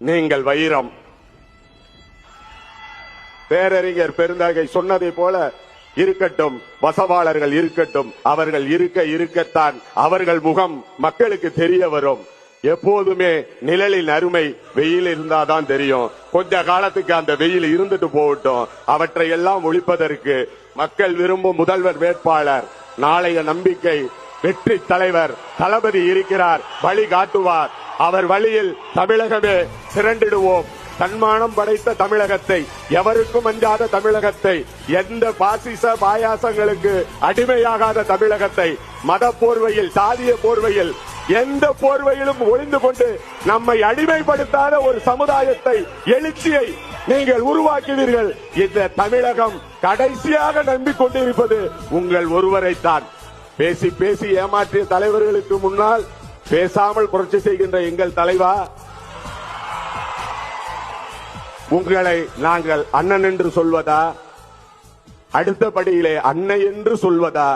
நீங்கள் வைரம். பேரறிஞர் பெருந்தகை சொன்னதை போல இருக்கட்டும், வசவாளர்கள் இருக்கட்டும், அவர்கள் இருக்கத்தான் அவர்கள் முகம் மக்களுக்கு தெரிய வரும். எப்போதுமே நிழலின் அருமை வெயில் இருந்தாதான் தெரியும். கொஞ்ச காலத்துக்கு அந்த வெயில் இருந்துட்டு போகட்டும். அவற்றை எல்லாம் ஒழிப்பதற்கு மக்கள் விரும்பும் முதல்வர் வேட்பாளர், நாளைய நம்பிக்கை, வெற்றி தலைவர் தளபதி இருக்கிறார், வழி காட்டுவார். அவர் வழியில் தமிழகமே திரண்டிடுவோம். தன்மானம் படைத்த தமிழகத்தை, எவருக்கும் அஞ்சாத தமிழகத்தை, எந்த பாசிச பாயாசங்களுக்கு அடிமையாகாத தமிழகத்தை, மத போர்வையில், சாதிய போர்வையில், எந்த போர்வையிலும் ஒளிந்து கொண்டு நம்மை அடிமைப்படுத்தாத ஒரு சமுதாயத்தை, எழுச்சியை நீங்கள் உருவாக்குவீர்கள். இந்த தமிழகம் கடைசியாக நம்பிக்கொண்டிருப்பது உங்கள் ஒருவரைத்தான். பேசி பேசி ஏமாற்றிய தலைவர்களுக்கு முன்னால் பேசாமல் புரட்சி செய்கின்ற எங்கள் தலைவா, உங்களை நாங்கள் அண்ணன் என்று சொல்வதா, அடுத்த படியிலே அன்னை என்று சொல்வதா,